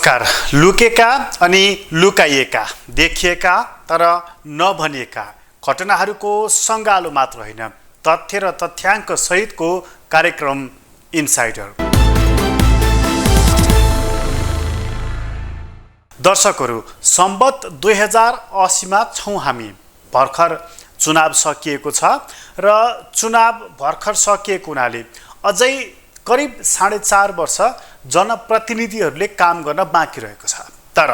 नमस्कार। लुकेका अनि लुकाइएका, देखिएका तर नभनिएका घटनाहरूको सङ्गालो मात्र होइन, तथ्य र तथ्याङ्क सहितको कार्यक्रम इनसाइडर। दर्शकहरू, सम्बत 2080 मा छौँ हामी। भर्खर चुनाव सकिएको छ र चुनाव भर्खर सकिएको हुनाले अझै करिब 4.5 वर्ष जनप्रतिनिधिहरूले काम गर्न बाँकी रहेको छ। तर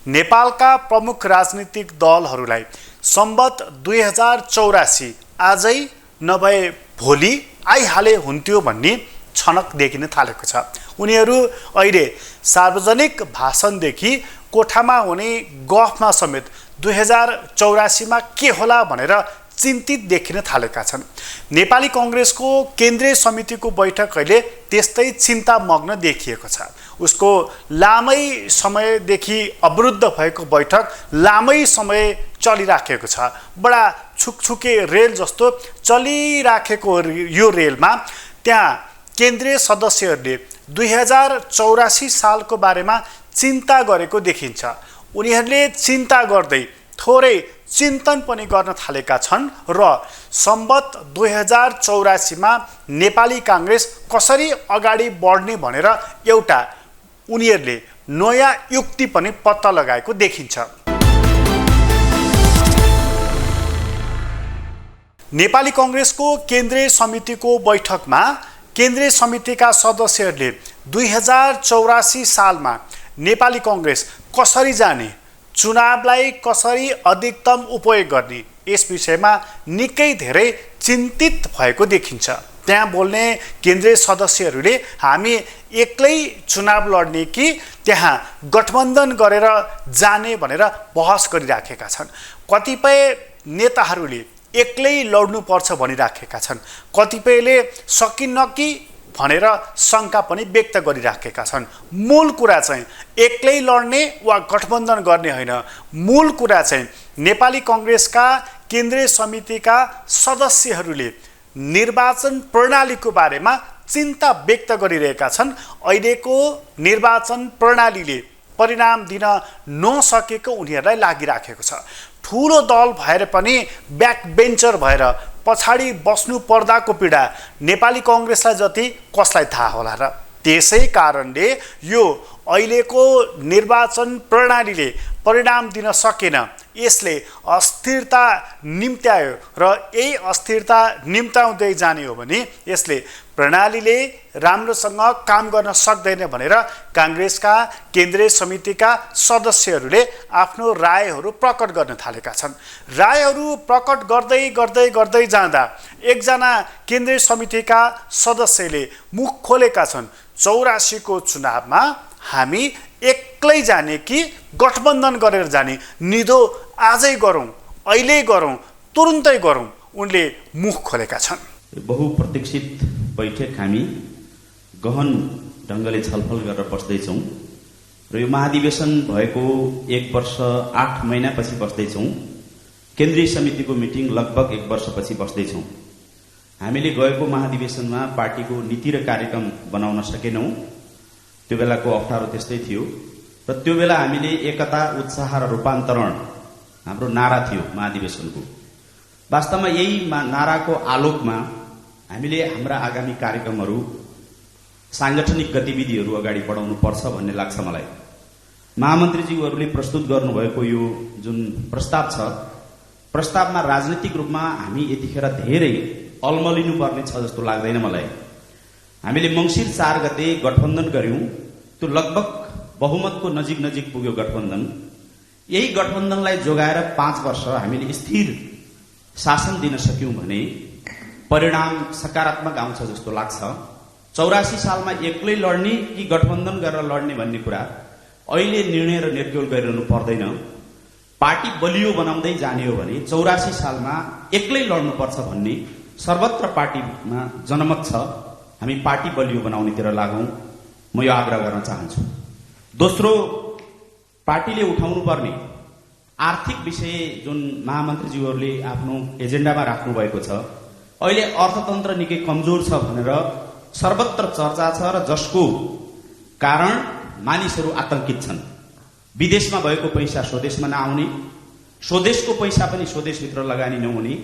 नेपालका प्रमुख राजनीतिक दलहरूलाई सम्बत 2084 आजै नभए भोलि आइहाले हुन्थ्यो भन्ने छनक देखिन थालेको छ। उनीहरू अहिले सार्वजनिक भाषणदेखि कोठामा हुने गफमा समेत 2084 मा के होला भनेर चिन्तित देखिन थालेका छन्। नेपाली कांग्रेसको केन्द्रीय समितिको बैठक अहिले त्यस्तै चिन्तामग्न देखिएको छ। उसको लामै समयदेखि अवरुद्ध भएको बैठक लामै समय चलिराखेको छ। बडा छुकछुके रेल जस्तो चलिराखेको यो रेलमा त्यहाँ केन्द्रीय सदस्यहरूले 2084 सालको बारेमा चिन्ता गरेको देखिन्छ। उनीहरूले चिन्ता गर्दै थोरै चिन्तन पनि गर्न थालेका छन् र सम्बत 2084 मा नेपाली कांग्रेस कसरी अगाडि बढ्ने भनेर एउटा उनीहरूले नयाँ युक्ति पनि पत्ता लगाएको देखिन्छ। नेपाली कांग्रेसको केन्द्रीय समितिको बैठकमा केन्द्रीय समितिका सदस्यहरूले 2084 सालमा नेपाली कांग्रेस कसरी जाने, चुनावलाई कसरी अधिकतम उपयोग गर्ने, यस विषयमा निकै धेरै चिन्तित भएको देखिन्छ। त्यहाँ बोल्ने केन्द्रीय सदस्यहरूले हामी एक्लै चुनाव लड्ने कि त्यहाँ गठबन्धन गरेर जाने भनेर बहस गरिराखेका छन्। कतिपय नेताहरूले एक्लै लड्नुपर्छ भनिराखेका छन्, कतिपयले सकिन्न कि भनेर शंका पनि व्यक्त गरिराखेका छन्। मूल कुरा चाहिँ एक्लै लड्ने वा गठबन्धन गर्ने होइन। मूल कुरा चाहिँ नेपाली कांग्रेसका केन्द्रीय समितिका सदस्यहरूले निर्वाचन प्रणालीको बारेमा चिन्ता व्यक्त गरिरहेका छन्। अहिलेको निर्वाचन प्रणालीले परिणाम दिन नसकेको उनीहरूलाई लागिराखेको छ। ठुलो दल भएर पनि ब्याकबेन्चर भएर पछाडि बस्नु पर्दाको पीडा नेपाली कांग्रेसलाई जति कसलाई थाहा होला र। त्यसै कारणले यो अहिलेको निर्वाचन प्रणालीले परिणाम दिन सकेन। यसले अस्थिरता निम्त्यायो र यही अस्थिरता निम्त्याउँदै जाने हो भने यसले प्रणालीले राम्रोसँग काम गर्न सक्दैन भनेर कांग्रेसका केन्द्रीय समितिका सदस्यहरूले आफ्नो रायहरू प्रकट गर्न थालेका छन्। रायहरू प्रकट गर्दै गर्दै गर्दै जाँदा एकजना केन्द्रीय समितिका सदस्यले मुख खोलेका छन्, 84 को चुनावमा हामी एक्लै जाने कि गठबन्धन गरेर जाने, निधो आजै गरौँ, अहिले गरौँ, तुरुन्तै गरौँ, उनले मुख खोलेका छन्। बहुप्रतीक्षित बैठक हामी गहन ढङ्गले छलफल गरेर बस्दैछौँ र यो महाधिवेशन भएको 1 वर्ष 8 महिनापछि बस्दैछौँ। केन्द्रीय समितिको मिटिङ लगभग 1 वर्षपछि बस्दैछौँ। हामीले गएको महाधिवेशनमा पार्टीको नीति र कार्यक्रम बनाउन सकेनौँ। त्यो बेलाको अप्ठ्यारो त्यस्तै थियो र त्यो बेला हामीले एकता, उत्साह र रूपान्तरण हाम्रो नारा थियो महाधिवेशनको। वास्तवमा यही नाराको आलोकमा हामीले हाम्रा आगामी कार्यक्रमहरू, सांगठनिक गतिविधिहरू अगाडि बढाउनु पर्छ भन्ने लाग्छ मलाई। महामन्त्रीज्यूहरूले प्रस्तुत गर्नुभएको यो जुन प्रस्ताव छ, प्रस्तावमा राजनीतिक रूपमा हामी यतिखेर धेरै अल्मलिनु पर्ने छ जस्तो लाग्दैन मलाई। हामीले मंसिर 4 गते गठबन्धन गर्यौं। त्यो लगभग बहुमतको नजिक नजिक पुग्यो गठबन्धन। यही गठबन्धनलाई जोगाएर 5 वर्ष हामीले स्थिर शासन दिन सक्यौं भने परिणाम सकारात्मक आउँछ जस्तो लाग्छ। 84 सालमा एक्लै लड्ने कि गठबन्धन गरेर लड्ने भन्ने कुरा अहिले निर्णय र निर्क्युल गरिरहनु पर्दैन। पार्टी बलियो बनाउँदै जाने हो भने 84 सालमा एक्लै लड्नुपर्छ भन्ने सर्वत्र पार्टीमा जनमत छ। हामी पार्टी बलियो बनाउनेतिर लागौं, म यो आग्रह गर्न चाहन्छु। दोस्रो, पार्टीले उठाउनु पर्ने आर्थिक विषय जुन महामन्त्रीज्यूहरूले आफ्नो एजेन्डामा राख्नु भएको छ, अहिले अर्थतन्त्र निकै कमजोर छ भनेर सर्वत्र चर्चा छ र जसको कारण मानिसहरू आतंकित छन्। विदेशमा भएको पैसा स्वदेशमा नआउने, स्वदेशको पैसा पनि स्वदेशभित्र लगानी नहुने,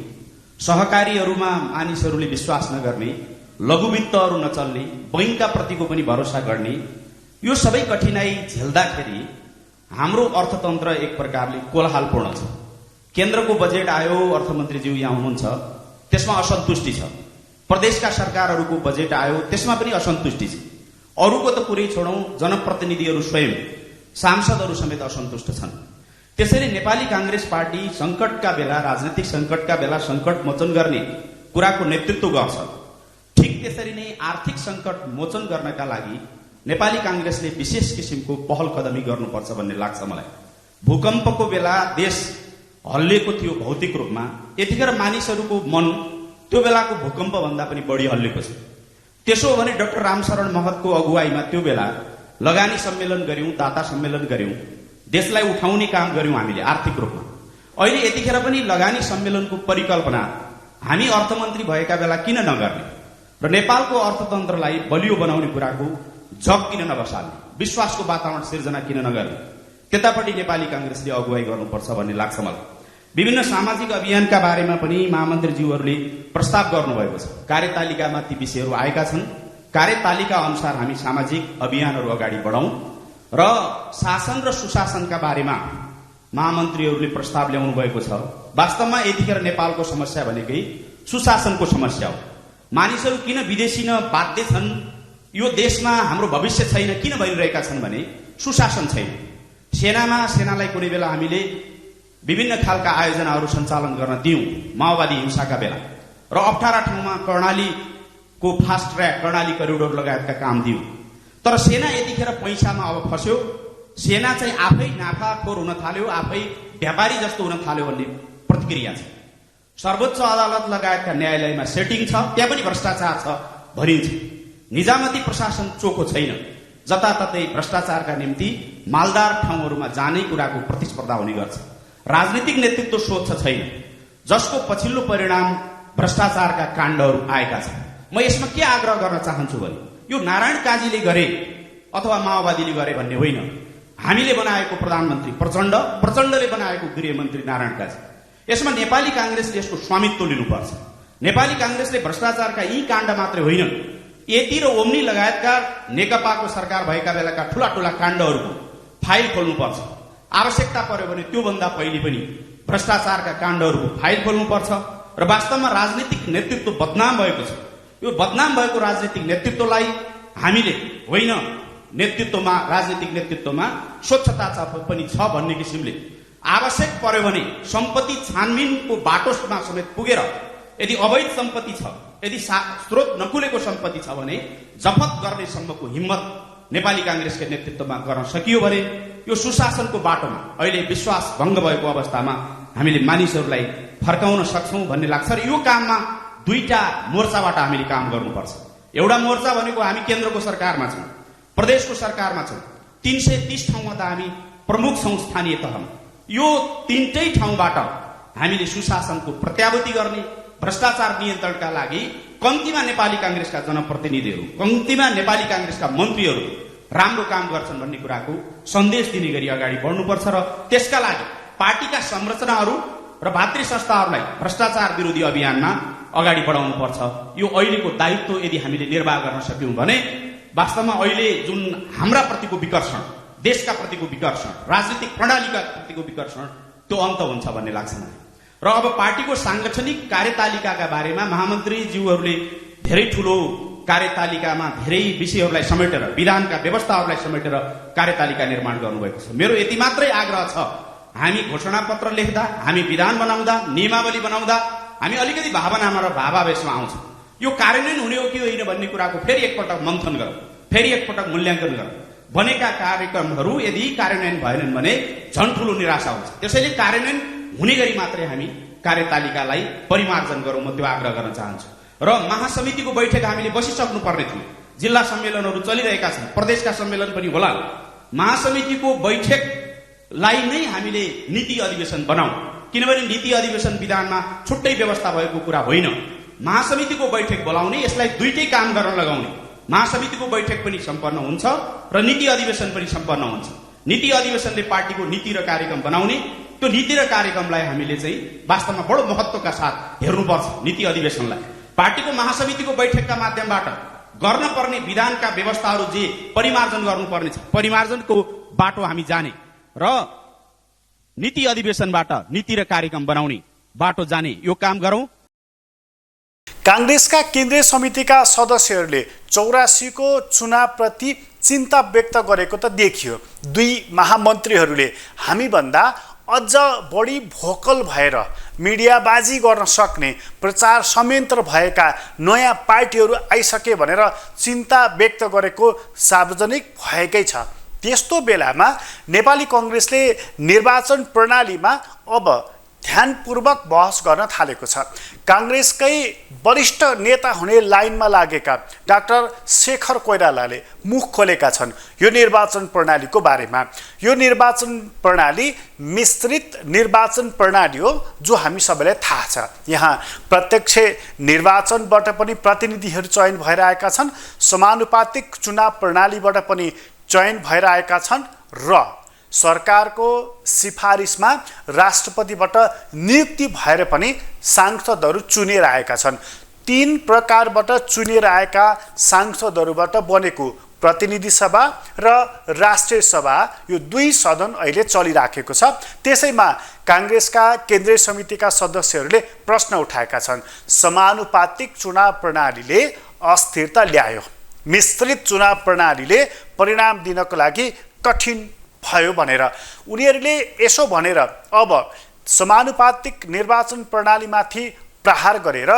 सहकारीहरूमा मानिसहरूले विश्वास नगर्ने, लघुवित्तहरू नचल्ने, बैंकका प्रतिको पनि भरोसा गर्ने, यो सबै कठिनाई झेल्दाखेरि हाम्रो अर्थतन्त्र एक प्रकारले कोलाहलपूर्ण छ। केन्द्रको बजेट आयो, अर्थमन्त्रीज्यू यहाँ हुनुहुन्छ, त्यसमा असन्तुष्टि छ। प्रदेशका सरकारहरूको बजेट आयो, त्यसमा पनि असन्तुष्टि छ। अरूको त कुरै छोडौं, जनप्रतिनिधिहरू स्वयं सांसदहरू समेत असन्तुष्ट छन्। त्यसैले नेपाली कांग्रेस पार्टी संकटका बेला, राजनीतिक संकटका बेला संकट मोचन गर्ने कुराको नेतृत्व गर्छ। ठीक त्यसरी नै आर्थिक संकट मोचन गर्नका लागि नेपाली कांग्रेसले विशेष किसिमको पहल कदमी गर्नुपर्छ भन्ने लाग्छ मलाई। भूकम्पको बेला देश हल्लिएको थियो भौतिक रूपमा, यतिखेर मानिसहरूको मन त्यो बेलाको भूकम्प भन्दा पनि बढी हल्लिएको छ। त्यसो हो भने डाक्टर रामशरण महतको अगुवाईमा त्यो बेला लगानी सम्मेलन गर्यौं, दाता सम्मेलन गर्यौं, देशलाई उठाउने काम गर्यौं हामीले आर्थिक रूपमा। अहिले यतिखेर पनि लगानी सम्मेलनको परिकल्पना हामी अर्थमन्त्री भएका बेला किन नगर्ने र नेपालको अर्थतन्त्रलाई बलियो बनाउने कुराको जग किन नबसाल्ने, विश्वासको वातावरण सिर्जना किन नगर्ने, त्यतापट्टि नेपाली कांग्रेसले अगुवाई गर्नुपर्छ भन्ने लाग्छ मलाई। विभिन्न सामाजिक अभियानका बारेमा पनि महामन्त्रीज्यूहरूले प्रस्ताव गर्नुभएको छ। कार्यतालिकामा ती विषयहरू आएका छन्। कार्यतालिका अनुसार हामी सामाजिक अभियानहरू अगाडि बढाउँ र शासन र सुशासनका बारेमा महामन्त्रीहरूले प्रस्ताव ल्याउनु भएको छ। वास्तवमा यतिखेर नेपालको समस्या भनेकै सुशासनको समस्या हो। मानिसहरू किन विदेशिन बाध्य छन्, यो देशमा हाम्रो भविष्य छैन किन भइरहेका छन् भने सुशासन छैन। सेनालाई कुनै बेला हामीले विभिन्न खालका आयोजनाहरू सञ्चालन गर्न दियौं माओवादी हिंसाका बेला, र अप्ठ्यारा ठाउँमा कर्णालीको फास्ट ट्र्याक, कर्णाली करिडोर लगायतका काम दियौं। तर सेना यतिखेर पैसामा अब फस्यो। सेना चाहिँ आफै नाफाखोर हुन थाल्यो, आफै व्यापारी जस्तो हुन थाल्यो भन्ने प्रतिक्रिया छ। सर्वोच्च अदालत लगायतका न्यायालयमा सेटिङ छ, त्यहाँ पनि भ्रष्टाचार छ भनिन्छ। निजामती प्रशासन चोखो छैन, जताततै भ्रष्टाचारका निम्ति मालदार ठाउँहरूमा जाने कुराको प्रतिस्पर्धा हुने गर्छ। राजनीतिक नेतृत्व स्वच्छ छैन, जसको पछिल्लो परिणाम भ्रष्टाचारका काण्डहरू आएका छन्। म यसमा के आग्रह गर्न चाहन्छु भने यो नारायण काजीले गरे अथवा माओवादीले गरे भन्ने होइन। हामीले बनाएको प्रधानमन्त्री प्रचण्ड, प्रचण्डले बनाएको गृहमन्त्री नारायण काजी, यसमा नेपाली कांग्रेसले यसको स्वामित्व लिनुपर्छ। नेपाली कांग्रेसले भ्रष्टाचारका यी काण्ड मात्रै होइन, यति र ओम्नी लगायतका नेकपाको सरकार भएका बेलाका ठूला ठूला काण्डहरूको फाइल खोल्नुपर्छ। आवश्यकता पर्यो भने त्योभन्दा पहिले पनि भ्रष्टाचारका काण्डहरूको फाइल खोल्नुपर्छ। र वास्तवमा राजनीतिक नेतृत्व बदनाम भएको छ। यो बदनाम भएको राजनीतिक नेतृत्वलाई हामीले होइन, नेतृत्वमा, राजनीतिक नेतृत्वमा स्वच्छता पनि छ भन्ने किसिमले आवश्यक पर्यो भने सम्पत्ति छानबिनको बाटोमा समेत पुगेर यदि अवैध सम्पत्ति छ, यदि स्रोत नखुलेको सम्पत्ति छ भने जफत गर्ने सम्मको हिम्मत नेपाली कांग्रेसको नेतृत्वमा गर्न सकियो भने यो सुशासनको बाटोमा अहिले विश्वास भंग भएको अवस्थामा हामीले मानिसहरूलाई फर्काउन सक्छौं भन्ने लाग्छ। र यो काममा दुईटा मोर्चाबाट हामीले काम गर्नुपर्छ। एउटा मोर्चा भनेको हामी केन्द्रको सरकारमा छौं, प्रदेशको सरकारमा छौं, 330 ठाउँमा त हामी प्रमुख छौं स्थानीय तहमा। यो तीनटै ठाउँबाट हामीले सुशासनको प्रत्याभूति गर्ने, भ्रष्टाचार नियन्त्रणका लागि कम्तीमा नेपाली कांग्रेसका जनप्रतिनिधिहरू, कम्तीमा नेपाली कांग्रेसका मन्त्रीहरू राम्रो काम गर्छन् भन्ने कुराको सन्देश दिने गरी अगाडि बढ्नुपर्छ। र त्यसका लागि पार्टीका संरचनाहरू र भातृ संस्थाहरूलाई भ्रष्टाचार विरोधी अभियानमा अगाडि बढाउनुपर्छ। यो अहिलेको दायित्व यदि हामीले निर्वाह गर्न सक्यौं भने वास्तवमा अहिले जुन हाम्रा प्रतिको विकर्षण, देशका प्रतिको विकर्षण, राजनीतिक प्रणालीका प्रतिको विकर्षण त्यो अन्त हुन्छ भन्ने लाग्छ मलाई। र अब पार्टीको सांगठनिक कार्यतालिकाका बारेमा महामन्त्रीज्यूहरूले धेरै ठूलो कार्यतालिकामा धेरै विषयहरूलाई समेटेर, विधानका व्यवस्थाहरूलाई समेटेर कार्यतालिका निर्माण गर्नुभएको छ। मेरो यति मात्रै आग्रह छ, हामी घोषणापत्र लेख्दा, हामी विधान बनाउँदा, नियमावली बनाउँदा हामी अलिकति भावनामा र भावावेशमा आउँछौं। यो कार्यान्वयन हुने हो कि होइन भन्ने कुराको फेरि एकपटक मन्थन गरौँ, फेरि एकपटक मूल्याङ्कन गरौँ। बनेका कार्यक्रमहरू यदि कार्यान्वयन भएनन् भने झन् ठूलो निराशा हुन्छ। त्यसैले कार्यान्वयन हुने गरी मात्रै हामी कार्यतालिकालाई परिमार्जन गरौँ, म त्यो आग्रह गर्न चाहन्छु। र महासमितिको बैठक हामीले बसिसक्नु पर्ने थियो। जिल्ला सम्मेलनहरू चलिरहेका छन्, प्रदेशका सम्मेलन पनि होला। महासमितिको बैठकलाई नै हामीले नीति अधिवेशन बनाऊ, किनभने नीति अधिवेशन विधानमा छुट्टै व्यवस्था भएको कुरा होइन। महासमितिको बैठक बोलाउने, यसलाई दुईटै काम गर्न लगाउने, महासमितिको बैठक पनि सम्पन्न हुन्छ र नीति अधिवेशन पनि सम्पन्न हुन्छ। नीति अधिवेशनले पार्टीको नीति र कार्यक्रम बनाउने, त्यो नीति र कार्यक्रमलाई हामीले चाहिँ वास्तवमा बडो महत्त्वका साथ हेर्नुपर्छ। नीति अधिवेशनलाई पार्टीको महासमितिको बैठकका माध्यमबाट गर्नुपर्ने विधानका व्यवस्थाहरू जे परिमार्जन गर्नुपर्ने छ, परिमार्जनको बाटो हामी जाने र नीति अधिवेशनबाट नीति र कार्यक्रम बनाउने बाटो जाने यो काम गरौँ। कांग्रेसका केन्द्रीय समितिका सदस्यहरूले 84 को चुनावप्रति चिन्ता व्यक्त गरेको त देखियो। दुई महामन्त्रीहरूले हामीभन्दा अझ बढी भोकल भएर मिडियाबाजी गर्न सक्ने प्रचार संयन्त्र भएका नयाँ पार्टीहरू आइसके भनेर चिन्ता व्यक्त गरेको सार्वजनिक भएकै छ। त्यस्तो बेलामा नेपाली कांग्रेसले निर्वाचन प्रणालीमा अब ध्यानपूर्वक बहस गर्न थालेको छ। कांग्रेसकै वरिष्ठ नेता हुने लाइनमा लागेका डाक्टर शेखर कोइरालाले मुख खोलेका छन् यो निर्वाचन प्रणालीको बारेमा। यो निर्वाचन प्रणाली मिश्रित निर्वाचन प्रणाली हो जो हामी सबैलाई थाहा छ। यहाँ प्रत्यक्ष निर्वाचनबाट पनि प्रतिनिधिहरू चयन भएर आएका छन्, समानुपातिक चुनाव प्रणालीबाट पनि चयन भएर आएका छन् र सरकारको सिफारिसमा राष्ट्रपतिबाट नियुक्ति भएर पनि सांसदहरू चुनेर आएका छन्। 3 प्रकारबाट चुनेर आएका सांसदहरूबाट बनेको प्रतिनिधि सभा र राष्ट्रिय सभा यो 2 सदन अहिले चलिराखेको छ। त्यसैमा कांग्रेसका केन्द्रीय समितिका सदस्यहरूले प्रश्न उठाएका छन्। समानुपातिक चुनाव प्रणालीले अस्थिरता ल्यायो, मिश्रित चुनाव प्रणालीले परिणाम दिनको लागि कठिन भयो भनेर उनीहरूले यसो भनेर अब समानुपातिक निर्वाचन प्रणालीमाथि प्रहार गरेर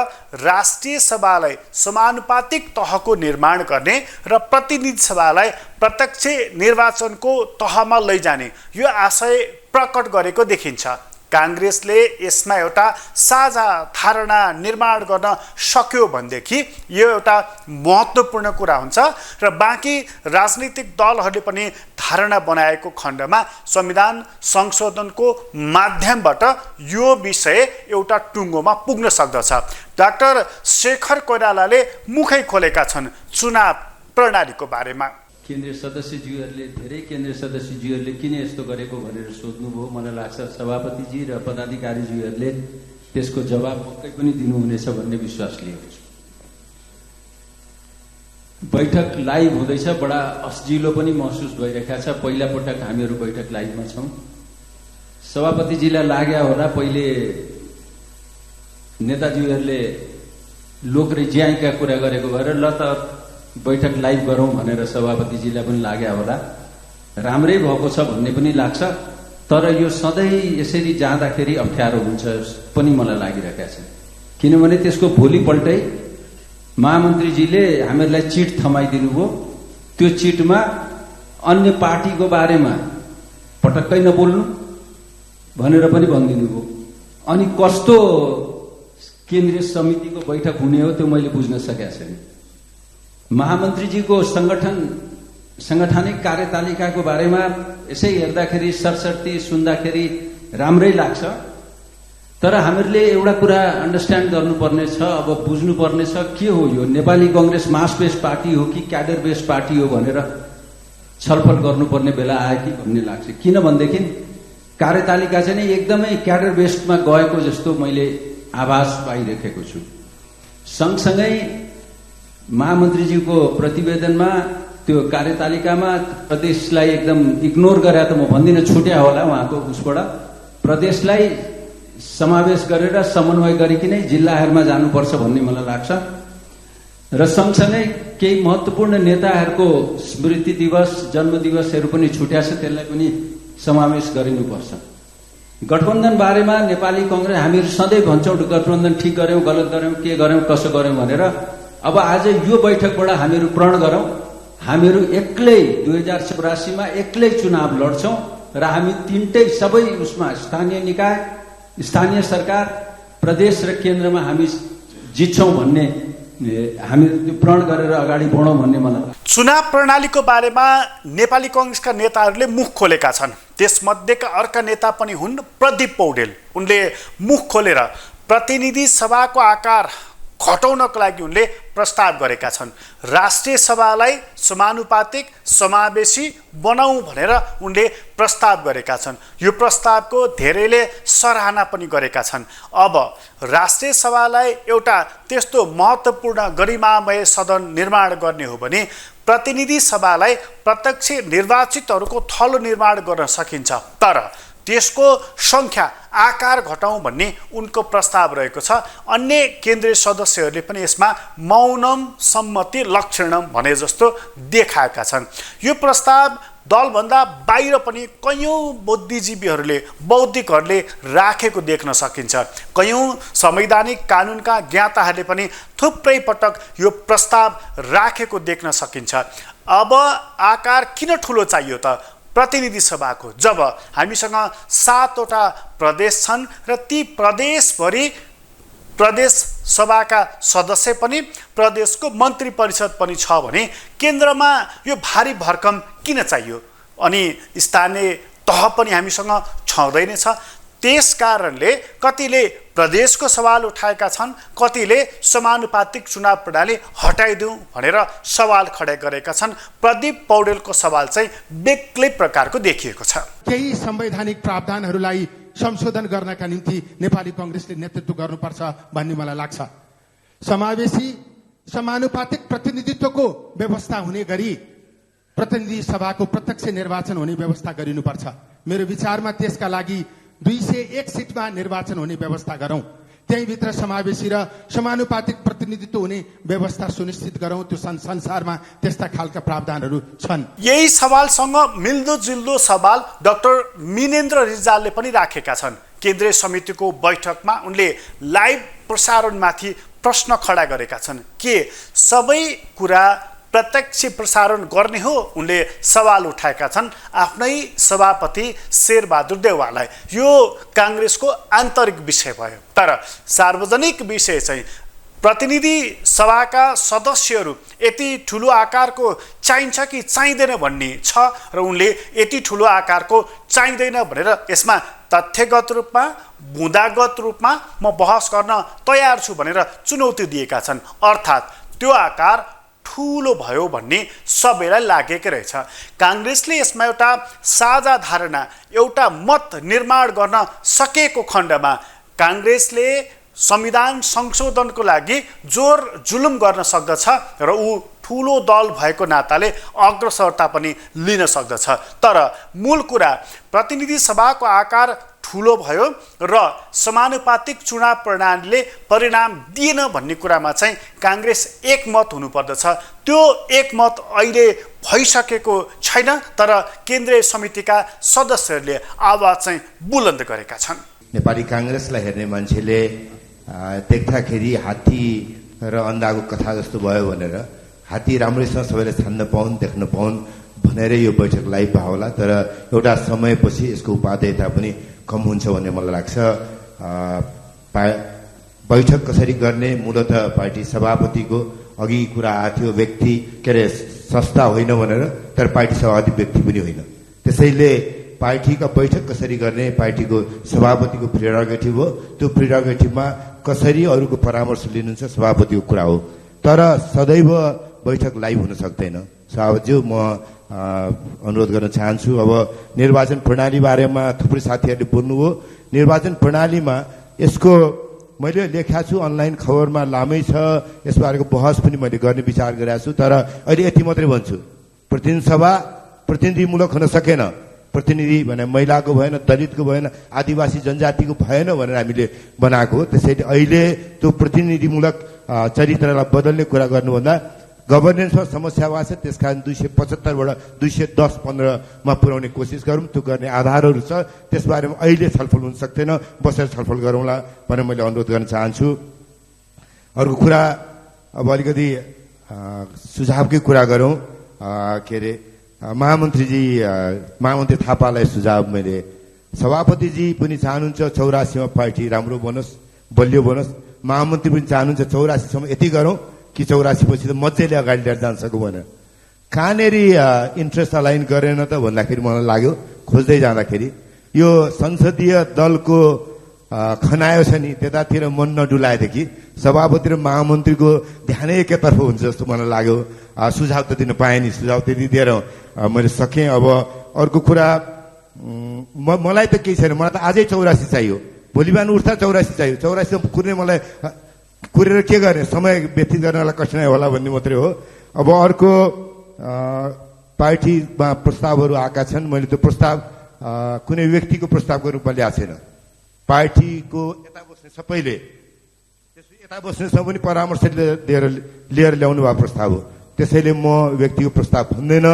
राष्ट्रिय सभालाई समानुपातिक तहको निर्माण गर्ने र प्रतिनिधि सभालाई प्रत्यक्ष निर्वाचनको तहमा लैजाने यो आशय प्रकट गरेको देखिन्छ। कांग्रेसले यसमा एउटा साझा धारणा निर्माण गर्न सक्यो भनेदेखि यो एउटा महत्त्वपूर्ण कुरा हुन्छ र बाँकी राजनीतिक दलहरूले पनि धारणा बनाएको खण्डमा संविधान संशोधनको माध्यमबाट यो विषय एउटा टुङ्गोमा पुग्न सक्दछ। डाक्टर शेखर कोइरालाले मुखै खोलेका छन् चुनाव प्रणालीको बारेमा। केन्द्रीय सदस्यज्यूहरूले धेरै केन्द्रीय सदस्यज्यूहरूले किन यस्तो गरेको भनेर सोध्नुभयो। मलाई लाग्छ सभापतिजी र पदाधिकारीज्यूहरूले त्यसको जवाब पक्कै पनि दिनुहुनेछ भन्ने विश्वास लिएको छु। बैठक लाइभ हुँदैछ, बडा असजिलो पनि महसुस भइरहेको छ। पहिला पटक हामीहरू बैठक लाइभमा छौँ। सभापतिजीलाई लाग्यो होला पहिले नेताजीहरूले लोक र ज्याइका कुरा गरेको भएर ल त बैठक लाइभ गरौँ भनेर सभापतिजीलाई पनि लाग्यो होला। राम्रै भएको छ भन्ने पनि लाग्छ, तर यो सधैँ यसरी जाँदाखेरि अप्ठ्यारो हुन्छ पनि मलाई लागिरहेका छ। किनभने त्यसको भोलिपल्टै महामन्त्रीजीले हामीहरूलाई चिट थमाइदिनु भयो। त्यो चिटमा अन्य पार्टीको बारेमा पटक्कै नबोल्नु भनेर पनि भनिदिनु भयो। अनि कस्तो केन्द्रीय समितिको बैठक हुने हो त्यो मैले बुझ्न सकेको छैन। महामन्त्रीजीको संगठनिक कार्यतालिकाको बारेमा यसै हेर्दाखेरि सरसर्ती सुन्दाखेरि राम्रै लाग्छ, तर हामीहरूले एउटा कुरा अन्डरस्ट्यान्ड गर्नुपर्ने छ, अब बुझ्नुपर्ने छ के हो यो नेपाली कांग्रेस मास बेस्ड पार्टी हो कि क्याडर बेस्ड पार्टी हो भनेर छलफल गर्नुपर्ने बेला आयो कि भन्ने लाग्छ। किनभनेदेखि कार्यतालिका चाहिँ एकदमै क्याडर बेस्डमा गएको जस्तो मैले आभास पाइरहेको छु। सँगसँगै महामन्त्रीजीको प्रतिवेदनमा त्यो कार्यतालिकामा प्रदेशलाई एकदम इग्नोर गरे त म भन्दिनँ, छुट्या होला उहाँको उसबाट प्रदेशलाई समावेश गरेर समन्वय गरिकनै जिल्लाहरूमा जानुपर्छ भन्ने मलाई लाग्छ। र सँगसँगै केही महत्त्वपूर्ण नेताहरूको स्मृति दिवस जन्म दिवसहरू पनि छुट्या छ, त्यसलाई पनि समावेश गरिनुपर्छ। गठबन्धन बारेमा नेपाली कांग्रेस हामीहरू सधैँ भन्छौँ गठबन्धन ठिक गर्यौँ गलत गर्यौँ के गर्यौँ कसो गर्यौँ भनेर। अब आज यो बैठकबाट हामीहरू प्रण गरौँ हामीहरू एक्लै 2084 मा एक्लै चुनाव लड्छौँ र हामी तीनटै सबै उसमा स्थानीय निकाय स्थानीय सरकार प्रदेश र केन्द्रमा हामी जित्छौँ भन्ने हामी प्रण गरेर अगाडि बढौँ भन्ने मलाई। चुनाव प्रणालीको बारेमा नेपाली कांग्रेसका नेताहरूले मुख खोलेका छन्। त्यसमध्येका अर्का नेता पनि हुन् प्रदीप पौडेल। उनले मुख खोलेर प्रतिनिधि सभाको आकार घटाउनको लागि उनले प्रस्ताव गरेका छन्। राष्ट्रिय सभालाई समानुपातिक समावेशी बनाऊ भनेर उनले प्रस्ताव गरेका छन्। यो प्रस्तावको धेरैले सराहना पनि गरेका छन्। अब राष्ट्रिय सभालाई एउटा त्यस्तो महत्त्वपूर्ण गरिमामय सदन निर्माण गर्ने हो भने प्रतिनिधि सभालाई प्रत्यक्ष निर्वाचितहरूको थलो निर्माण गर्न सकिन्छ, तर त्यसको सङ्ख्या आकार घटाउँ भन्ने उनको प्रस्ताव रहेको छ। अन्य केन्द्रीय सदस्यहरूले पनि यसमा मौनम सम्मति लक्षणम भने जस्तो देखाएका छन्। यो प्रस्ताव दलभन्दा बाहिर पनि कयौँ बुद्धिजीवीहरूले बौद्धिकहरूले राखेको देख्न सकिन्छ। कयौँ संवैधानिक कानुनका ज्ञाताहरूले पनि थुप्रै पटक यो प्रस्ताव राखेको देख्न सकिन्छ। अब आकार किन ठुलो चाहियो त प्रतिनिधि सभाको, जब हामीसँग 7वटा प्रदेश छन् र ती प्रदेशभरि प्रदेश सभाका सदस्य पनि प्रदेशको मन्त्री परिषद पनि छ भने केन्द्रमा यो भारी भरकम किन चाहियो? अनि स्थानीय तह पनि हामीसँग छँदैन छ। त्यस कारणले कतिले प्रदेशको सवाल उठाएका छन्, कतिले समानुपातिक चुनाव प्रणाली हटाइदिउँ भनेर सवाल खडा गरेका छन्। प्रदीप पौडेलको सवाल चाहिँ बेग्लै प्रकारको देखिएको छ। केही संवैधानिक प्रावधानहरूलाई संशोधन गर्नका निम्ति नेपाली कांग्रेसले नेतृत्व गर्नुपर्छ भन्ने मलाई लाग्छ। समावेशी समानुपातिक प्रतिनिधित्वको व्यवस्था हुने गरी प्रतिनिधि सभाको प्रत्यक्ष निर्वाचन हुने व्यवस्था गरिनुपर्छ। मेरो विचारमा त्यसका लागि 201 सिटमा निर्वाचन हुने व्यवस्था गरौँ। त्यहीँभित्र समावेशी र समानुपातिक प्रतिनिधित्व हुने व्यवस्था सुनिश्चित गरौँ। त्यो संसारमा त्यस्ता खालका प्रावधानहरू छन्। यही सवालसँग मिल्दोजुल्दो सवाल डाक्टर मिनेन्द्र रिजालले पनि राखेका छन्। केन्द्रीय समितिको बैठकमा उनले लाइभ प्रसारणमाथि प्रश्न खडा गरेका छन्। के सबै कुरा प्रत्यक्ष प्रसारण गर्ने हो? उनले सवाल उठाएका छन् आफ्नै सभापति शेरबहादुर देउवालाई। यो काङ्ग्रेसको आन्तरिक विषय भयो, तर सार्वजनिक विषय चाहिँ प्रतिनिधि सभाका सदस्यहरू यति ठुलो आकारको चाहिन्छ कि चाहिँदैन भन्ने छ र उनले यति ठुलो आकारको चाहिँदैन भनेर यसमा तथ्यगत रूपमा बुँदागत रूपमा म बहस गर्न तयार छु भनेर चुनौती दिएका छन्। अर्थात् त्यो आकार ठुलो भयो भन्ने सबैलाई लागेकै रहेछ। काङ्ग्रेसले यसमा एउटा साझा धारणा, एउटा मत निर्माण गर्न सकेको खण्डमा काङ्ग्रेसले संविधान संशोधनको लागि जोर जुलुम गर्न सक्दछ र ऊ ठुलो दल भएको नाताले अग्रसरता पनि लिन सक्दछ। तर मूल कुरा प्रतिनिधि सभाको आकार ठुलो भयो र समानुपातिक चुनाव प्रणालीले परिणाम दिएन भन्ने कुरामा चाहिँ काङ्ग्रेस एकमत हुनुपर्दछ। त्यो एकमत अहिले भइसकेको छैन, तर केन्द्रीय समितिका सदस्यहरूले आवाज चाहिँ बुलन्द गरेका छन्। नेपाली काङ्ग्रेसलाई हेर्ने मान्छेले देख्दाखेरि हात्ती र अन्धाको कथा जस्तो भयो भनेर हात्ती राम्रैसँग सबैले छान्न पाउन्, देख्न पाउन् भनेर यो बैठक लाइभ भयो होला। तर एउटा समयपछि यसको उपादेयता पनि कम हुन्छ भन्ने मलाई लाग्छ। बैठक कसरी गर्ने मूलतः पार्टी सभापतिको अघि कुरा आएको थियो, व्यक्ति के अरे संस्था होइन भनेर, तर पार्टी सभापति व्यक्ति पनि होइन। त्यसैले पार्टीका बैठक कसरी गर्ने पार्टीको सभापतिको प्रिरोगेटिभ हो। त्यो प्रिरोगेटिभमा कसरी अरूको परामर्श लिनुहुन्छ सभापतिको कुरा हो। तर सदैव बैठक लाइभ हुन सक्दैन। सभापतिज्यू, म अनुरोध गर्न चाहन्छु, अब निर्वाचन प्रणाली बारेमा थुप्रै साथीहरूले बोल्नुभयो। निर्वाचन प्रणालीमा यसको मैले लेखेको छु, अनलाइन खबरमा लामै छ, यसबारेको बहस पनि मैले गर्ने विचार गरेको छु। तर अहिले यति मात्रै भन्छु, प्रतिनिधि सभा प्रतिनिधिमूलक हुन सकेन। प्रतिनिधि भने महिलाको भएन, दलितको भएन, आदिवासी जनजातिको भएन भनेर हामीले बनाएको हो। त्यसैले अहिले त्यो प्रतिनिधिमूलक चरित्रलाई बदल्ने कुरा गर्नुभन्दा गभर्नेन्समा समस्या भएको छ, त्यस कारण 275बाट 210-15मा पुर्याउने कोसिस गरौँ। त्यो गर्ने आधारहरू छ, त्यसबारेमा अहिले छलफल हुन सक्दैन, बसेर छलफल गरौँला भनेर मैले अनुरोध गर्न चाहन्छु। अर्को कुरा, अब अलिकति सुझावकै कुरा गरौँ। के अरे महामन्त्री थापालाई सुझाव, मैले सभापतिजी पनि चाहनुहुन्छ 84मा पार्टी राम्रो बनोस्, बलियो बनोस्। महामन्त्री पनि चाहनुहुन्छ 84सम्म यति गरौँ कि 84 पछि त मजाले अगाडि लिएर जान सकौँ भनेर। कहाँनेरि इन्ट्रेस्ट अलाइन गरेन त भन्दाखेरि मलाई लाग्यो, खोज्दै जाँदाखेरि यो संसदीय दलको खनायो छ नि त्यतातिर मन नडुलाएदेखि सभापति र महामन्त्रीको ध्यानै एकैतर्फ हुन्छ जस्तो मलाई लाग्यो। सुझाव त दिन पाएँ नि, सुझाव त्यति दिएर मैले सकेँ। अब अर्को कुरा मलाई त केही छैन, मलाई त आजै 84 चाहियो, भोलि बिहान उठ्दा 84 चाहियो। 84 कुर्ने मलाई कुरेर के गर्ने, समय व्यतीत गर्नलाई कठिनाइ होला भन्ने मात्रै हो। अब अर्को पार्टीमा प्रस्तावहरू आएका छन्, मैले त्यो प्रस्ताव कुनै व्यक्तिको प्रस्तावको रूपमा ल्याएको छैन। पार्टीको यता बस्ने सबैले यता बस्नेसँग पनि परामर्श लिएर ल्याउनु भएको प्रस्ताव हो। त्यसैले म व्यक्तिको प्रस्ताव भन्दैन,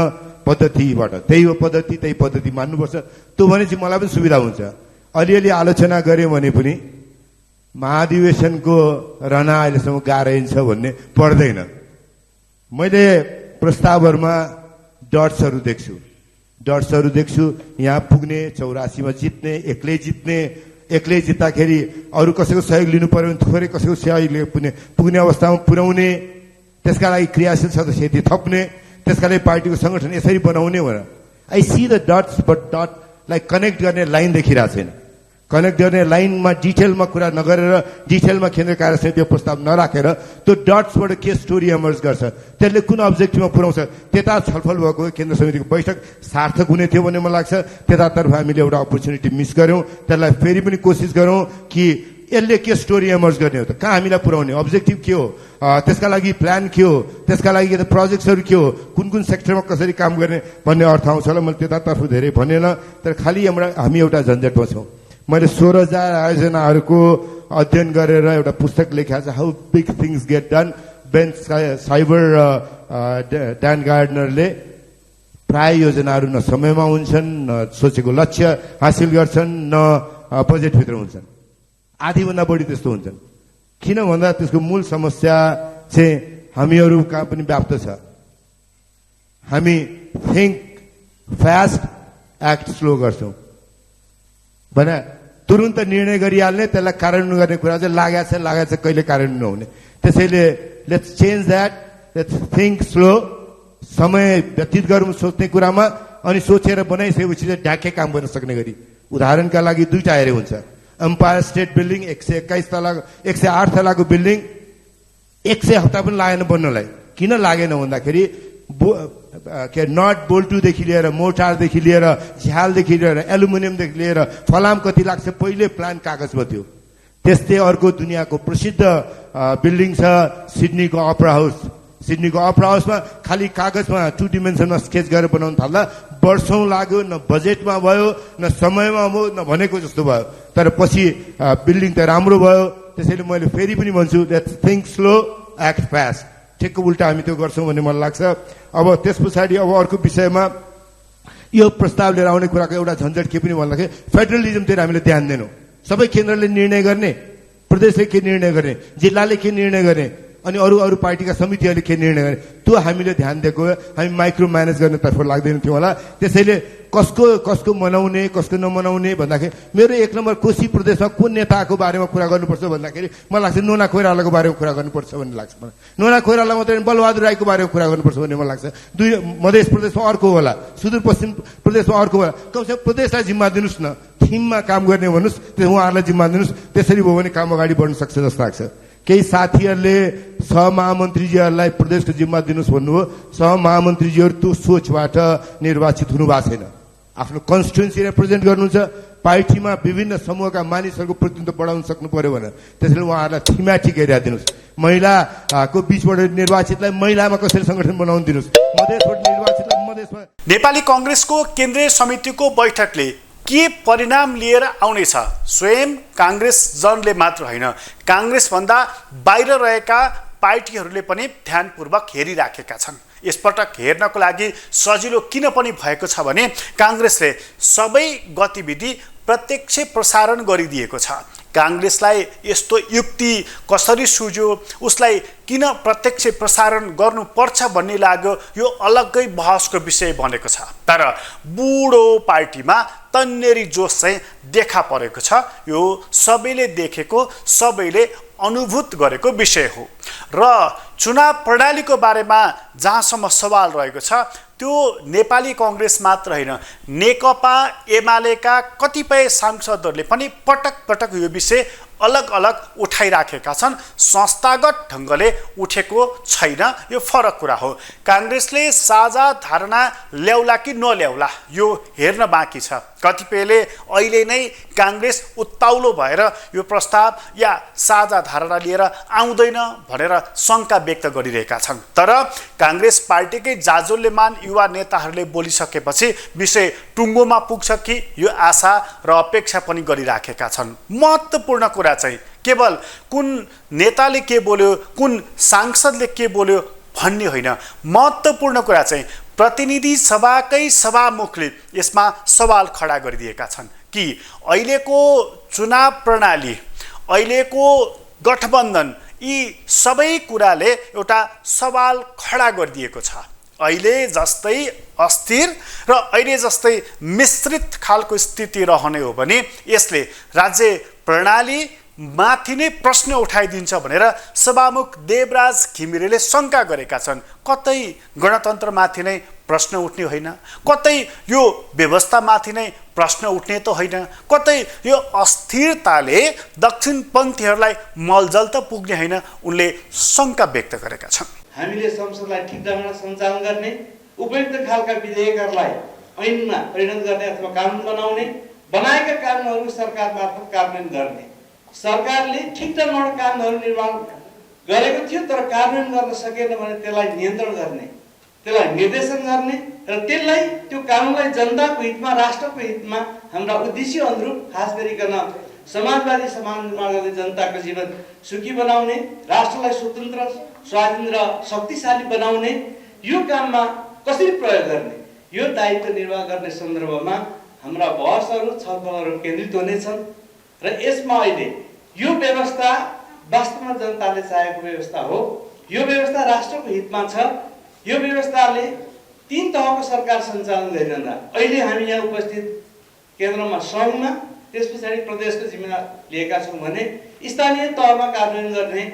पद्धतिबाट त्यही हो, त्यही पद्धति मान्नुपर्छ। त्यो भने चाहिँ मलाई पनि सुविधा हुन्छ। अलिअलि आलोचना गरेँ भने पनि महाधिवेशनको रहना अहिलेसम्म गाह्रो छ भन्ने पर्दैन। मैले प्रस्तावहरूमा डट्सहरू देख्छु। यहाँ पुग्ने, 84 मा जित्ने, एक्लै जित्दाखेरि अरू कसैको सहयोग लिनु पर्यो भने थोरै कसैको सहयोग पुग्ने अवस्थामा पुर्याउने, त्यसका लागि क्रियाशील सदस्य थप्ने, त्यसका लागि पार्टीको सङ्गठन यसरी बनाउने भनेर I see the dots, but डटलाई कनेक्ट गर्ने लाइन देखिरहेको छैन। कनेक्ट गर्ने लाइनमा डिटेलमा कुरा नगरेर, डिटेलमा केन्द्र कार्य समितिको प्रस्ताव नराखेर त्यो डट्सबाट के स्टोरी इमर्ज गर्छ, त्यसले कुन अब्जेक्टिभमा पुर्याउँछ, त्यता छलफल भएको केन्द्र समितिको बैठक सार्थक हुने थियो भन्ने मलाई लाग्छ। त्यतातर्फ हामीले एउटा अपर्च्युनिटी मिस गर्यौँ। त्यसलाई फेरि पनि कोसिस गरौँ कि यसले के स्टोरी इमर्ज गर्ने हो त, कहाँ हामीलाई पुर्याउने, अब्जेक्टिभ के हो, त्यसका लागि प्लान के हो, त्यसका लागि प्रोजेक्ट्सहरू के हो, कुन सेक्टरमा कसरी काम गर्ने भन्ने अर्थ आउँछ होला। मैले त्यतातर्फ धेरै भनेन, तर खालि हामी एउटा झन्झटमा छौँ। मैले 16,000 आयोजनाहरूको अध्ययन गरेर एउटा पुस्तक लेखेको छ, how big things get done. बेन साइबर ड्यान गार्डनरले प्राय योजनाहरू न समयमा हुन्छन्, न सोचेको लक्ष्य हासिल गर्छन्, न बजेटभित्र हुन्छन्, आधीभन्दा बढी त्यस्तो हुन्छन्। किन भन्दा त्यसको मूल समस्या चाहिँ हामीहरू कहाँ पनि व्याप्त छ। हामी थिङ्क फास्ट, एक्ट स्लो गर्छौँ भने तुरुन्त निर्णय गरिहाल्ने, त्यसलाई कार्यान्वयन गर्ने कुरा चाहिँ लागेको छ, कहिले कार्यान्वयन नहुने। त्यसैले let's change that, let's think slow, समय व्यतीत गरौँ सोच्ने कुरामा, अनि सोचेर बनाइसकेपछि चाहिँ ढ्याक्कै काम गर्न सक्ने गरी। उदाहरणका लागि 2टा हेरे हुन्छ। एम्पायर स्टेट बिल्डिङ 121 तला 108 तलाको बिल्डिङ 100 हप्ता पनि लागेन बन्नलाई। किन लागेन भन्दाखेरि नट बोल्टुदेखि लिएर, मोटारदेखि लिएर, झ्यालदेखि लिएर, एलुमिनियमदेखि लिएर फलाम कति लाग्छ पहिले प्लान कागजमा थियो। त्यस्तै अर्को दुनियाँको प्रसिद्ध बिल्डिङ छ सिडनीको अपरा हाउसमा खालि कागजमा 2 डिमेन्सनमा स्केच गरेर बनाउन थाल्दा वर्षौं लाग्यो, न बजेटमा भयो, न समयमा भयो, न भनेको जस्तो भयो। तर पछि बिल्डिङ त राम्रो भयो। त्यसैले मैले फेरि पनि भन्छु, let's think slow, act fast. ठिक्क उल्टा हामी त्यो गर्छौँ भन्ने मलाई लाग्छ। अब त्यस पछाडि अब अर्को विषयमा यो प्रस्ताव लिएर आउने कुराको एउटा झन्झट के पनि भन्दाखेरि फेडरलिजमतिर हामीले ध्यान दिनौँ। सबै केन्द्रले निर्णय गर्ने, प्रदेशले के निर्णय गर्ने, जिल्लाले के निर्णय गर्ने, अनि अरू पार्टीका समितिहरूले के निर्णय गर्ने, त्यो हामीले ध्यान दिएको। हामी माइक्रो म्यानेज गर्नेतर्फ लाग्दैन थियो होला। त्यसैले कसको मनाउने, कसको नमनाउने भन्दाखेरि मेरो 1 नम्बर कोशी प्रदेशमा कुन नेताको बारेमा कुरा गर्नुपर्छ भन्दाखेरि मलाई लाग्छ नोना कोइरालाको बारेमा कुरा गर्नुपर्छ भन्ने लाग्छ मलाई। नोना कोइराला मात्रै बलबहादुर राईको बारेमा कुरा गर्नुपर्छ भन्ने मलाई लाग्छ। मध्य प्रदेशमा अर्को होला, सुदूरपश्चिम प्रदेशमा अर्को होला। कमसेकम प्रदेशलाई जिम्मा दिनुहोस् न, थिममा काम गर्ने भन्नुहोस्, उहाँहरूलाई जिम्मा दिनुहोस्। त्यसरी भयो भने काम अगाडि बढ्न सक्छ जस्तो लाग्छ। केही साथीहरूले सहमहामन्त्रीजीहरूलाई प्रदेशको जिम्मा दिनुहोस् भन्नुभयो। सहमहामन्त्रीजीहरू त्यो सोचबाट निर्वाचित हुनु भएको छैन। आफ्नो कन्स्टिट्युन्सी रिप्रेजेन्ट गर्नुहुन्छ, पार्टीमा विभिन्न समूहका मानिसहरूको प्रतिनिधित्व बढाउन सक्नु पर्यो भनेर। त्यसैले उहाँहरूलाई थिमेटिक एरिया दिनुहोस्। महिलाको बीचबाट निर्वाचितलाई महिलामा कसरी सङ्गठन बनाउन दिनुहोस्। मधेसबाट निर्वाचितलाई मधेसमा। नेपाली कांग्रेसको केन्द्रीय समितिको बैठकले के परिणाम लिएर आउनेछ? स्वयं कांग्रेस जनले मात्र होइन, कांग्रेसभन्दा बाहिर रहेका पार्टीहरूले पनि ध्यानपूर्वक हेरिराखेका छन्। यसपटक हेर्नको लागि सजिलो किन पनि भएको छ भने कांग्रेसले सबै गतिविधि प्रत्यक्ष प्रसारण गरिदिएको छ। कांग्रेसलाई यस्तो युक्ति कसरी सुझ्यो, उसलाई किन प्रत्यक्ष प्रसारण गर्नुपर्छ भन्ने लाग्यो, यो अलग्गै बहसको विषय बनेको छ। तर बुढो पार्टीमा तन्नेरी जोस चाहिँ देखा परेको छ। यो सबैले देखेको, सबैले अनुभूत गरेको विषय हो। र चुनाव प्रणालीको बारेमा जहाँसम्म सवाल रहेको छ, त्यो नेपाली कांग्रेस मात्र हैन, नेकपा एमालेका कतिपय सांसदहरूले पनि पटक पटक यो विषय अलग अलग उठाइराखेका छन्। संस्थागत ढङ्गले उठेको छैन, यो फरक कुरा हो। कांग्रेसले साझा धारणा ल्याउला कि नल्याउला यो हेर्न बाँकी छ। कतिपयले अहिले नै कांग्रेस उत्ताउलो भएर यो प्रस्ताव या साझा धारणा लिएर आउँदैन भनेर शंका व्यक्त गरिरहेका छन्। तर कांग्रेस पार्टीकै जाजोल्यमान युवा नेताहरूले बोलिसकेपछि विषय टुङ्गोमा पुग्छ कि यो आशा र अपेक्षा पनि गरिराखेका छन्। महत्त्वपूर्ण कुरा चाहिँ केवल कुन नेताले के बोल्यो, कुन सांसदले के बोल्यो भन्ने होइन। महत्त्वपूर्ण कुरा चाहिँ प्रतिनिधि सभाकै सभामुखले यसमा सवाल खडा गरिदिएका छन् कि अहिलेको चुनाव प्रणाली, अहिलेको गठबन्धन, यी सबै कुराले एउटा सवाल खडा गरिदिएको छ। अहिले जस्तै अस्थिर र अहिले जस्तै मिश्रित खालको स्थिति रहने हो भने यसले राज्य प्रणाली माथि नै प्रश्न उठाइदिन्छ भनेर सभामुख देवराज घिमिरेले शंका गरेका छन्। कतै गणतन्त्रमाथि नै प्रश्न उठ्ने होइन, कतै यो व्यवस्थामाथि नै प्रश्न उठ्ने त होइन, कतै यो अस्थिरताले दक्षिणपन्थीहरूलाई मलजल त पुग्ने होइन, उनले शंका व्यक्त गरेका छन्। हामीले संसदलाई ठिक ढङ्गमा सञ्चालन गर्ने, उपयुक्त खालका विधेयकहरूलाई ऐनमा परिणत गर्ने अथवा कानुन बनाउने, बनाएका कानुनहरू सरकार मार्फत कार्यान्वयन गर्ने। सरकारले ठिक ढङ्गमा कानुनहरू निर्माण गरेको थियो तर कार्यान्वयन गर्न सकेन भने त्यसलाई नियन्त्रण गर्ने, त्यसलाई निर्देशन गर्ने र त्यसलाई त्यो कानुनलाई जनताको हितमा, राष्ट्रको हितमा हाम्रा उद्देश्य अनुरूप खास गरिकन समाजवादी समाज निर्माण गर्ने, जनताको जीवन सुखी बनाउने, राष्ट्रलाई स्वतन्त्र, स्वाधीन र शक्तिशाली बनाउने, यो काममा कसरी प्रयोग गर्ने, यो दायित्व निर्वाह गर्ने सन्दर्भमा हाम्रा बहसहरू, छलफलहरू केन्द्रित हुनेछन्। र यसमा अहिले यो व्यवस्था वास्तवमा जनताले चाहेको व्यवस्था हो, यो व्यवस्था राष्ट्रको हितमा छ, यो व्यवस्थाले 3 तहको सरकार सञ्चालन गरिरहँदा अहिले हामी यहाँ उपस्थित केन्द्रमा सङ्घमा, त्यस पछाडि प्रदेशको जिम्मेवार लिएका छौँ भने स्थानीय तहमा कार्यान्वयन गर्ने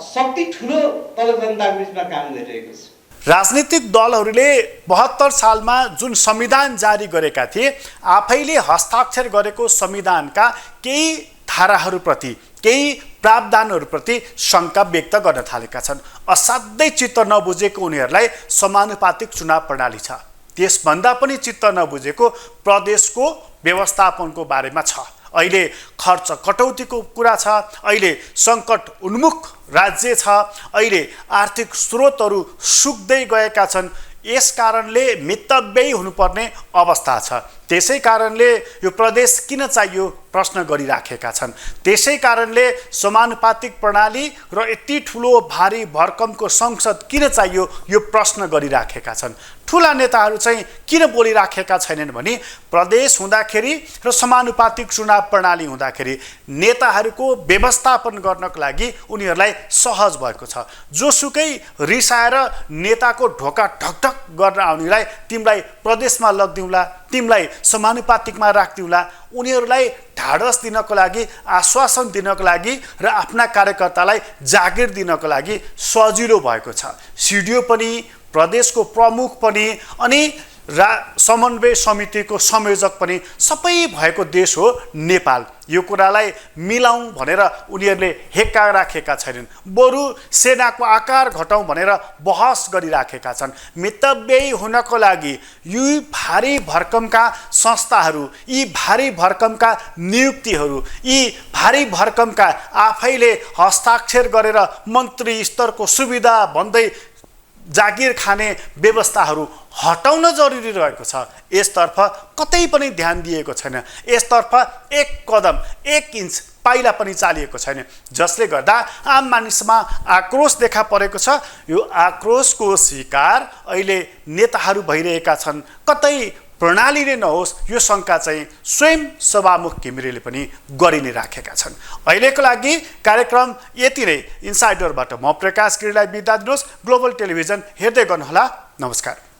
शक्ति ठुलो तल जनताको बिचमा काम गरिरहेको छ। राजनीतिक दलहरूले 72 सालमा जुन संविधान जारी गरेका थिए, आफैले हस्ताक्षर गरेको संविधानका केही धाराहरूप्रति, केही प्रावधानहरूप्रति शंका व्यक्त गर्न थालेका छन्। असाध्यै चित्त नबुझेको उनीहरूलाई समानुपातिक चुनाव प्रणाली छ। त्यसभन्दा पनि चित्त नबुझेको प्रदेशको व्यवस्थापनको बारेमा छ। अहिले खर्च कटौतीको कुरा छ, अहिले सङ्कट उन्मुख राज्य छ, अहिले आर्थिक स्रोतहरू सुक्दै गएका छन्। यस कारणले मितव्ययी हुनुपर्ने अवस्था छ। त्यसै कारणले यो प्रदेश किन चाहियो प्रश्न गरिराखेका छन्। त्यसै कारणले समानुपातिक प्रणाली र यति ठुलो भारी भरकमको संसद किन चाहियो यो प्रश्न गरिराखेका छन्। ठुला नेताहरू चाहिँ किन बोलिराखेका छैनन् भने प्रदेश हुँदाखेरि र समानुपातिक चुनाव प्रणाली हुँदाखेरि नेताहरूको व्यवस्थापन गर्नको लागि उनीहरूलाई सहज भएको छ। जोसुकै रिसाएर नेताको ढोका ढकढक गर्न आउनेलाई तिमीलाई प्रदेशमा लगिदिउँला, तिमीलाई समानुपातिकमा राख्दिउँला, उनीहरूलाई ढाडस दिनको लागि, आश्वासन दिनको लागि र आफ्ना कार्यकर्तालाई जागिर दिनको लागि सजिलो भएको छ। सिडिओ पनि, प्रदेशको प्रमुख पनि अनि समन्वय समितिको संयोजक पनि सबै भएको देश हो नेपाल। यो कुरालाई मिलाउँ भनेर उनीहरूले हेक्का राखेका छैनन्, बरु सेनाको आकार घटाउँ भनेर बहस गरिराखेका छन्। मितव्ययी हुनको लागि यी भारी भरकमका संस्थाहरू, यी भारी भरकमका नियुक्तिहरू, यी भारी भरकमका आफैले हस्ताक्षर गरेर मन्त्री स्तरको सुविधा भन्दै जागिर खाने व्यवस्थाहरू हटाउन जरुरी रहेको छ। यसतर्फ कतै पनि ध्यान दिएको छैन। यसतर्फ एक कदम, 1 इन्च पाइला पनि चालिएको छैन, जसले गर्दा आम मानिसमा आक्रोश देखा परेको छ। यो आक्रोशको शिकार अहिले नेताहरू भइरहेका छन्। कतै प्रणालीले नहोस् यो शंका चाहिँ स्वयं सभामुख घिमिरेले पनि गरि नै राखेका छन्। अहिलेको लागि कार्यक्रम यति नै। इन्साइडरबाट म प्रकाश गिरीलाई बिदा दिनुहोस्। ग्लोबल टेलिभिजन हेर्दै गर्नुहोला। नमस्कार।